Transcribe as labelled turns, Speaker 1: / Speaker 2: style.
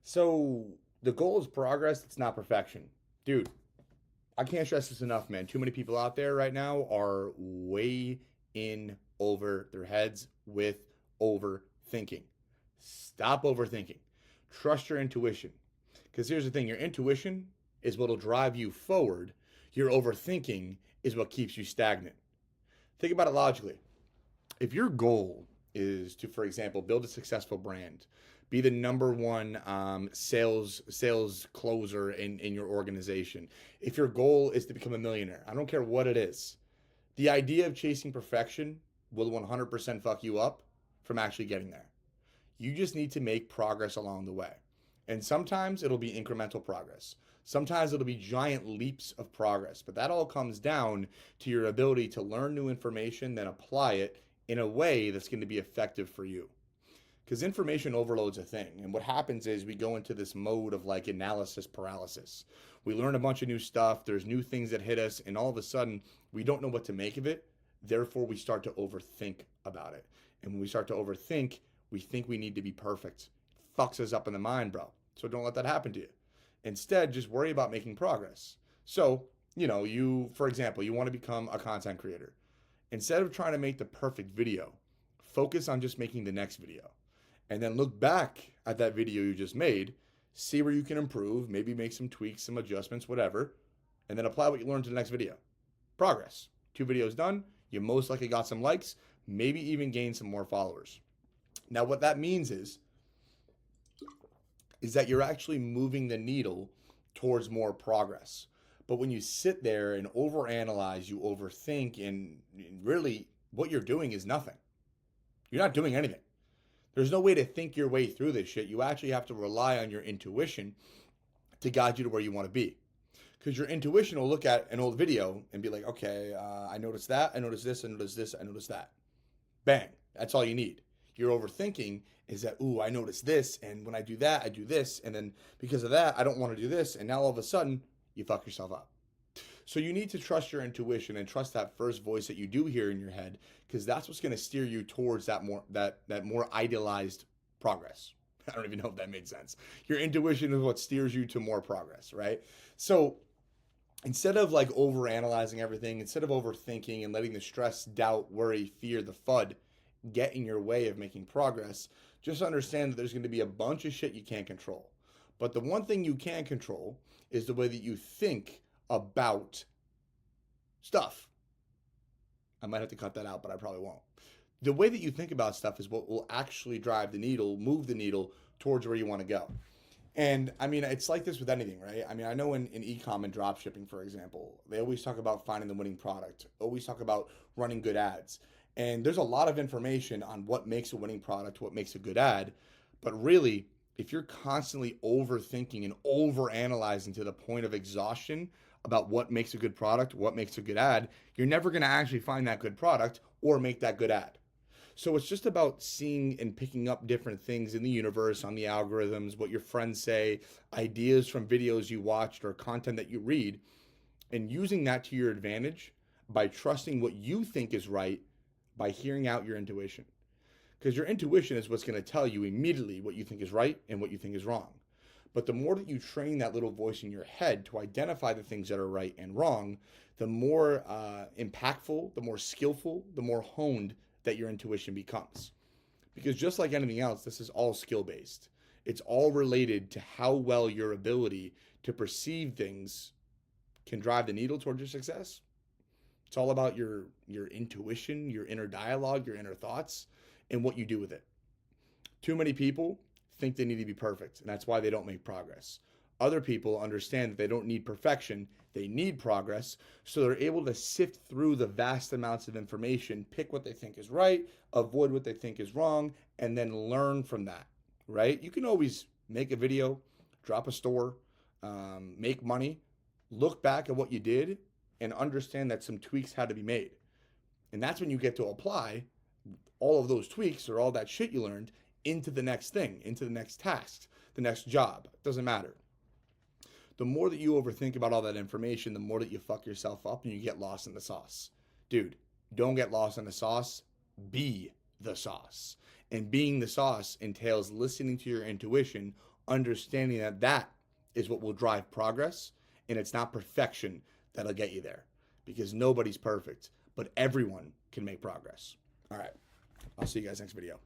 Speaker 1: So the goal is progress, it's not perfection. Dude, I can't stress this enough, man. Too many people out there right now are way in over their heads with overthinking. Stop overthinking. Trust your intuition. Because here's the thing, your intuition is what'll drive you forward. Your overthinking is what keeps you stagnant. Think about it logically. If your goal is to, for example, build a successful brand, be the number one sales closer in your organization. If your goal is to become a millionaire, I don't care what it is. The idea of chasing perfection will 100% fuck you up from actually getting there. You just need to make progress along the way. And sometimes it'll be incremental progress. Sometimes it'll be giant leaps of progress. But that all comes down to your ability to learn new information, then apply it in a way that's going to be effective for you. Because information overload's a thing. And what happens is we go into this mode of like analysis paralysis. We learn a bunch of new stuff, there's new things that hit us, and all of a sudden we don't know what to make of it. Therefore, we start to overthink about it. And when we start to overthink, we think we need to be perfect. It fucks us up in the mind, bro. So don't let that happen to you. Instead, just worry about making progress. So, you, for example, you want to become a content creator. Instead of trying to make the perfect video, focus on just making the next video. And then look back at that video you just made, see where you can improve, maybe make some tweaks, some adjustments, whatever, and then apply what you learned to the next video. Progress. 2 videos done, you most likely got some likes, maybe even gained some more followers. Now, what that means is that you're actually moving the needle towards more progress. But when you sit there and overanalyze, you overthink, and really what you're doing is nothing. You're not doing anything. There's no way to think your way through this shit. You actually have to rely on your intuition to guide you to where you want to be. Because your intuition will look at an old video and be like, okay, I noticed that, I noticed this, I noticed this, I noticed that. Bang. That's all you need. Your overthinking is that, ooh, I noticed this, and when I do that, I do this, and then because of that, I don't want to do this, and now all of a sudden, you fuck yourself up. So you need to trust your intuition and trust that first voice that you do hear in your head, because that's what's going to steer you towards that more idealized progress. I don't even know if that made sense. Your intuition is what steers you to more progress, right? So instead of like overanalyzing everything, instead of overthinking and letting the stress, doubt, worry, fear, the FUD get in your way of making progress, just understand that there's going to be a bunch of shit you can't control. But the one thing you can control is the way that you think about stuff. I might have to cut that out, but I probably won't. The way that you think about stuff is what will actually drive the needle, move the needle towards where you want to go. And I mean, it's like this with anything, right? I mean, I know in e-com and drop shipping, for example, they always talk about finding the winning product, always talk about running good ads. And there's a lot of information on what makes a winning product, what makes a good ad. But really, if you're constantly overthinking and overanalyzing to the point of exhaustion about what makes a good product, what makes a good ad, you're never going to actually find that good product or make that good ad. So it's just about seeing and picking up different things in the universe, on the algorithms, what your friends say, ideas from videos you watched or content that you read, and using that to your advantage by trusting what you think is right by hearing out your intuition. Because your intuition is what's going to tell you immediately what you think is right and what you think is wrong. But the more that you train that little voice in your head to identify the things that are right and wrong, the more impactful, the more skillful, the more honed that your intuition becomes. Because just like anything else, this is all skill based. It's all related to how well your ability to perceive things can drive the needle towards your success. It's all about your intuition, your inner dialogue, your inner thoughts, and what you do with it. Too many people think they need to be perfect, and that's why they don't make progress. Other people understand that they don't need perfection, they need progress, so they're able to sift through the vast amounts of information, pick what they think is right, avoid what they think is wrong, and then learn from that, right? You can always make a video, drop a store, make money, look back at what you did, and understand that some tweaks had to be made. And that's when you get to apply all of those tweaks or all that shit you learned into the next thing, into the next task, the next job. It doesn't matter. The more that you overthink about all that information, the more that you fuck yourself up and you get lost in the sauce. Dude, don't get lost in the sauce. Be the sauce. And being the sauce entails listening to your intuition understanding that that is what will drive progress, and it's not perfection that'll get you there, because nobody's perfect, but everyone can make progress. All right. I'll see you guys next video.